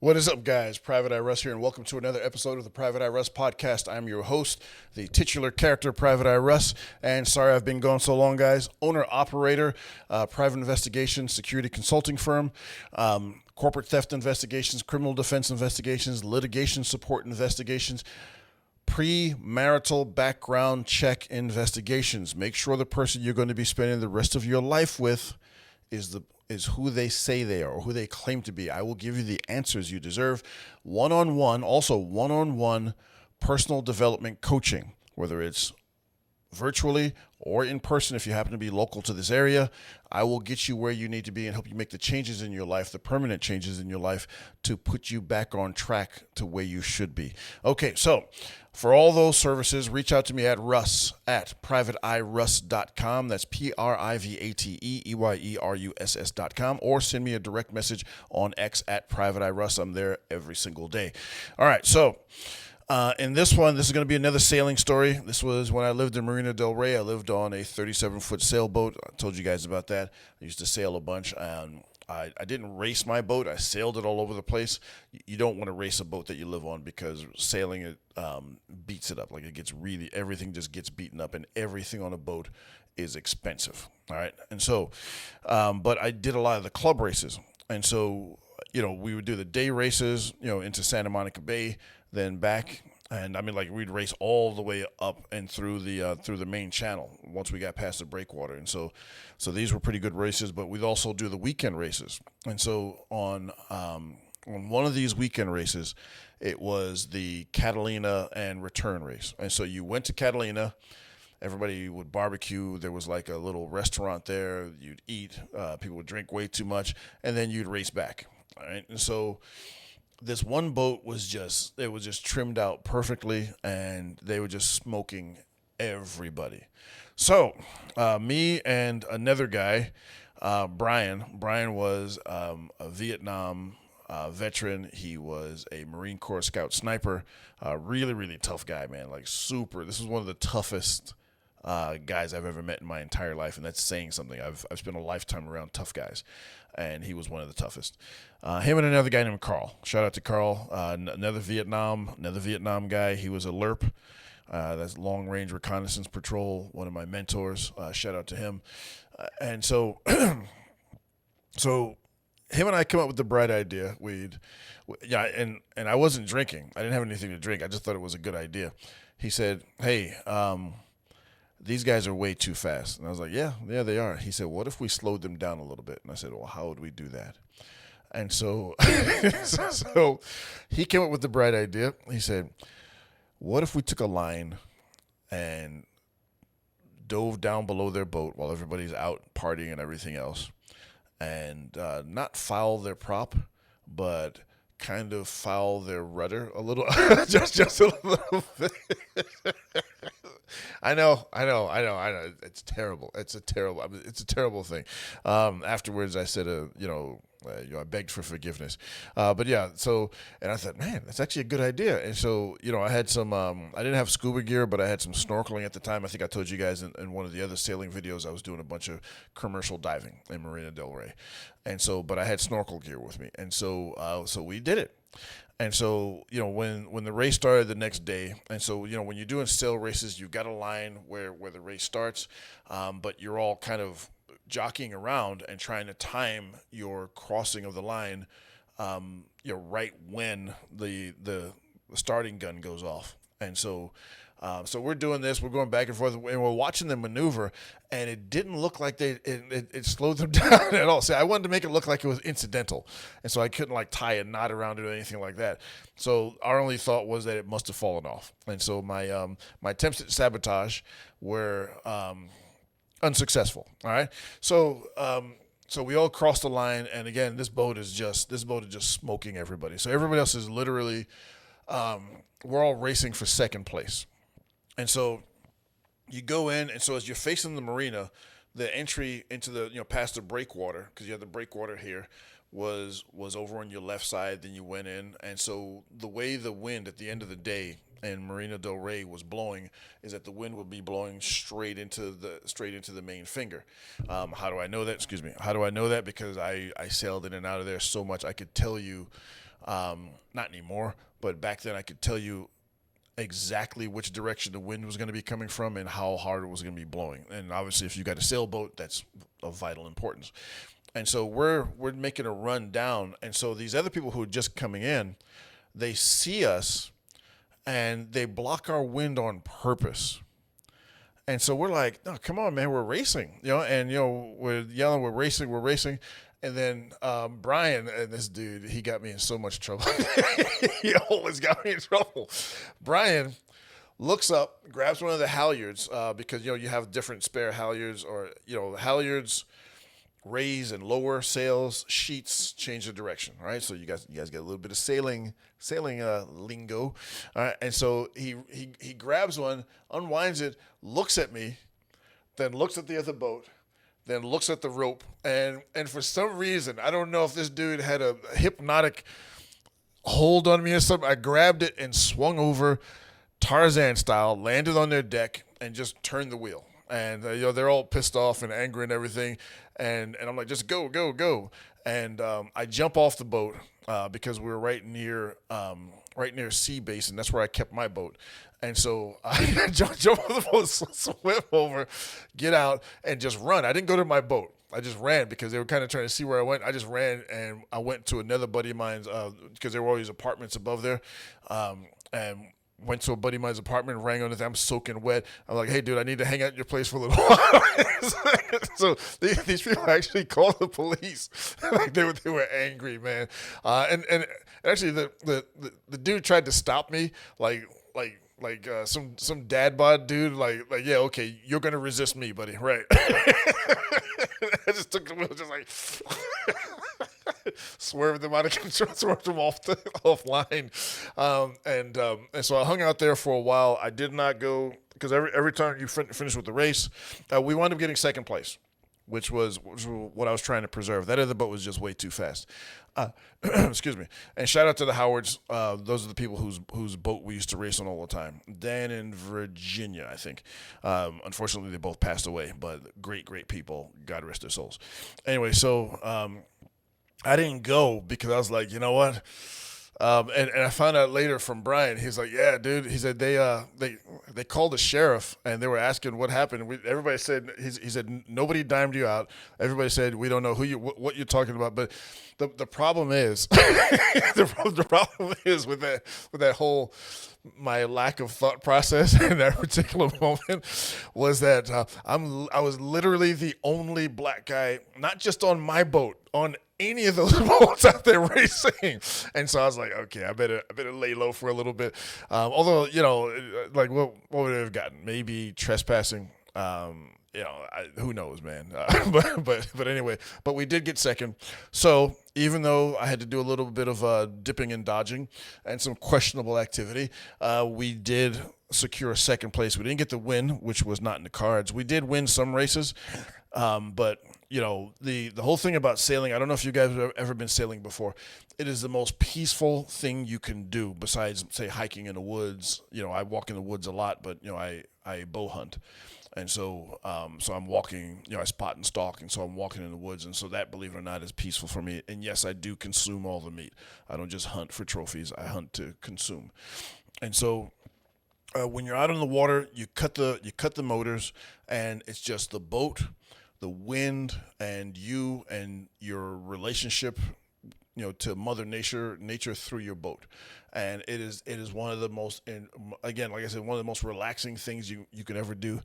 What is up, guys? Private Eye Russ here, and welcome to another episode of the Private Eye Russ podcast. I'm your host, the titular character, Private Eye Russ. And sorry I've been gone so long, guys. Owner, operator, private investigation, security consulting firm, corporate theft investigations, criminal defense investigations, litigation support investigations, premarital background check investigations. Make sure the person you're going to be spending the rest of your life with is who they say they are or who they claim to be. I will give you the answers you deserve. One-on-one personal development coaching, whether it's virtually or in person if you happen to be local to this area. I will get you where you need to be and help you make the changes in your life, the permanent changes in your life, to put you back on track to where you should be. Okay, so for all those services, reach out to me at Russ at privateeyeruss.com. That's privateeyerus.com, or send me a direct message on X at privateeyeruss. I'm there every single day. All right, so in this one, this is going to be another sailing story. This was when I lived in Marina del Rey. I lived on a 37-foot sailboat. I told you guys about that. I used to sail a bunch. I didn't race my boat. I sailed it all over the place. You don't want to race a boat that you live on, because sailing it beats it up. Like, it gets really, everything just gets beaten up, and everything on a boat is expensive. All right. And so, but I did a lot of the club races. And so, we would do the day races, into Santa Monica Bay, then back. And I mean, like, we'd race all the way up and through the main channel once we got past the breakwater. And so these were pretty good races. But we'd also do the weekend races. And so on one of these weekend races, it was the Catalina and return race. And so you went to Catalina. Everybody would barbecue. There was like a little restaurant there. You'd eat. People would drink way too much, and then you'd race back. All right. And so this one boat was just trimmed out perfectly, and they were just smoking everybody. So me and another guy, Brian was a Vietnam veteran. He was a Marine Corps Scout sniper. Really, really tough guy, man. Like, super. This is one of the toughest guys I've ever met in my entire life, and that's saying something. I've spent a lifetime around tough guys, and he was one of the toughest. Him and another guy named Carl. Shout out to Carl, another Vietnam guy. He was a LRP. That's Long Range Reconnaissance Patrol, one of my mentors. Shout out to him. And so, so him and I come up with the bright idea. And I wasn't drinking. I didn't have anything to drink. I just thought it was a good idea. He said, "Hey, these guys are way too fast." And I was like, yeah, they are. He said, "What if we slowed them down a little bit?" And I said, "Well, how would we do that?" And so, so he came up with the bright idea. He said, "What if we took a line and dove down below their boat while everybody's out partying and everything else, and not foul their prop, but kind of foul their rudder a little, just a little bit." I know. It's terrible. It's a terrible thing. Afterwards, I said, I begged for forgiveness. But yeah, so, and I thought, man, that's actually a good idea. And so, I had some, I didn't have scuba gear, but I had some snorkeling at the time. I think I told you guys in one of the other sailing videos, I was doing a bunch of commercial diving in Marina del Rey. And so, but I had snorkel gear with me. And so, so we did it. And so, when the race started the next day, and so, when you're doing sail races, you've got a line where the race starts, but you're all kind of jockeying around and trying to time your crossing of the line, right when the starting gun goes off. And so, so we're doing this, we're going back and forth, and we're watching them maneuver, and it didn't look like it slowed them down at all. So I wanted to make it look like it was incidental, and so I couldn't like tie a knot around it or anything like that. So our only thought was that it must have fallen off, and so my attempts at sabotage were unsuccessful. All right, so. So we all crossed the line, and again, this boat is just smoking everybody. So everybody else is literally, we're all racing for second place. And so you go in, and so as you're facing the marina, the entry into the, past the breakwater, because you have the breakwater here, was over on your left side. Then you went in, and so the way the wind at the end of the day in Marina del Rey was blowing is that the wind would be blowing straight into the main finger. How do I know that? Excuse me. How do I know that? Because I sailed in and out of there so much. I could tell you Not anymore, but back then I could tell you exactly which direction the wind was going to be coming from and how hard it was going to be blowing. And obviously, if you got a sailboat, that's of vital importance. And so we're making a run down, and so these other people who are just coming in, they see us, and they block our wind on purpose. And so we're like, no, come on, man, we're racing, and we're yelling, we're racing. And then Brian, and this dude, he got me in so much trouble. He always got me in trouble. Brian looks up, grabs one of the halyards, because you have different spare halyards, or halyards raise and lower sails, sheets change the direction, right? So you guys get a little bit of sailing lingo, all right? And so he grabs one, unwinds it, looks at me, then looks at the other boat, then looks at the rope, and for some reason, I don't know if this dude had a hypnotic hold on me or something, I grabbed it and swung over Tarzan style, landed on their deck, and just turned the wheel. And they're all pissed off and angry and everything, and I'm like, just go. And I jump off the boat because we were right near sea base, and that's where I kept my boat. And so I jump off the boat, swim over, get out, and just run. I didn't go to my boat. I just ran because they were kind of trying to see where I went. I just ran, and I went to another buddy of mine's because there were always apartments above there, and went to a buddy of mine's apartment, rang on it. I'm soaking wet. I'm like, hey, dude, I need to hang out at your place for a little while. So these people actually called the police. Like they were angry, man. And actually, the dude tried to stop me, like some dad bod dude, like yeah, okay, you're gonna resist me, buddy, right? I just took the wheel, just like swerved them out of control, swerved them offline, and so I hung out there for a while. I did not go because every time you finish with the race, we wound up getting second place, which was what I was trying to preserve. That other boat was just way too fast. Excuse me. And shout out to the Howards. Those are the people whose boat we used to race on all the time. Dan and Virginia, I think. Unfortunately, they both passed away, but great people. God rest their souls. Anyway, so I didn't go because I was like, you know what? And I found out later from Brian. He's like, yeah, dude. He said they called the sheriff and they were asking what happened. Everybody said he said nobody dimed you out. Everybody said we don't know what you're talking about. But the problem is the problem is with that whole my lack of thought process in that particular moment was that I was literally the only black guy, not just on my boat, on any of those boats out there racing. And so I was like, okay, I better lay low for a little bit. Although, like what would it have gotten? Maybe trespassing. Who knows, man. But anyway, but we did get second. So even though I had to do a little bit of dipping and dodging and some questionable activity, we did secure a second place. We didn't get the win, which was not in the cards. We did win some races, but the whole thing about sailing, I don't know if you guys have ever been sailing before. It is the most peaceful thing you can do besides, say, hiking in the woods. I walk in the woods a lot, but I bow hunt. And so I'm walking, I spot and stalk, and so I'm walking in the woods, and so that, believe it or not, is peaceful for me. And yes, I do consume all the meat. I don't just hunt for trophies. I hunt to consume. And so when you're out on the water, you cut the motors, and it's just the boat, the wind, and you and your relationship, to Mother Nature through your boat. And it is one of the most, and again, like I said, one of the most relaxing things you could ever do.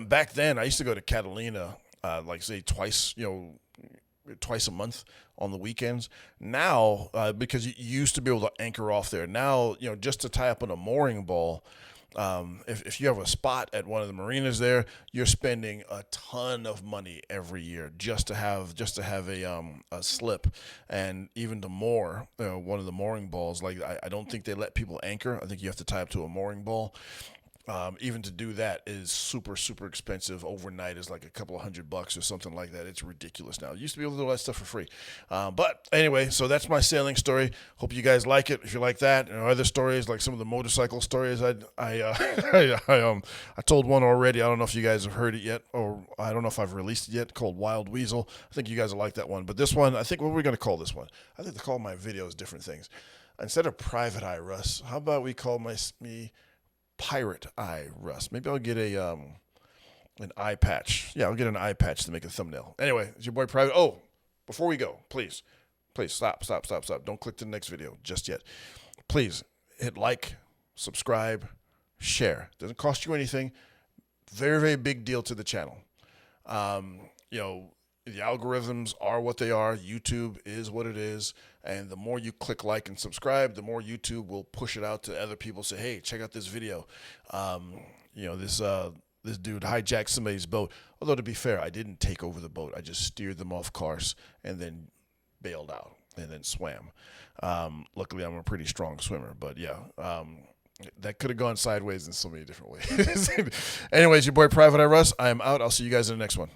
Back then, I used to go to Catalina, like say twice a month on the weekends. Now, because you used to be able to anchor off there. Now, just to tie up on a mooring ball, if you have a spot at one of the marinas there, you're spending a ton of money every year just to have a slip, and even to moor one of the mooring balls. Like I don't think they let people anchor. I think you have to tie up to a mooring ball. Even to do that is super, super expensive. Overnight is like a couple of $100 or something like that. It's ridiculous now. It used to be able to do all that stuff for free. But anyway, so that's my sailing story. Hope you guys like it. If you like that, and other stories like some of the motorcycle stories, I told one already. I don't know if you guys have heard it yet, or I don't know if I've released it yet. Called Wild Weasel. I think you guys will like that one. But this one, I think what we're going to call this one. I think they call my videos different things. Instead of Private Eye Russ, how about we call me Pirate Eye Russ? Maybe I'll get an eye patch. Yeah, I'll get an eye patch to make a thumbnail. Anyway, it's your boy Private. Oh, before we go, please stop. Don't click to the next video just yet. Please hit like, subscribe, share. Doesn't cost you anything. Very, very big deal to the channel. You know, the algorithms are what they are. YouTube is what it is. And the more you click like and subscribe, the more YouTube will push it out to other people. Say, hey, check out this video. You know, this dude hijacked somebody's boat. Although, to be fair, I didn't take over the boat. I just steered them off course and then bailed out and then swam. Luckily, I'm a pretty strong swimmer. But, yeah, that could have gone sideways in so many different ways. Anyways, your boy Private Eye Russ. I am out. I'll see you guys in the next one.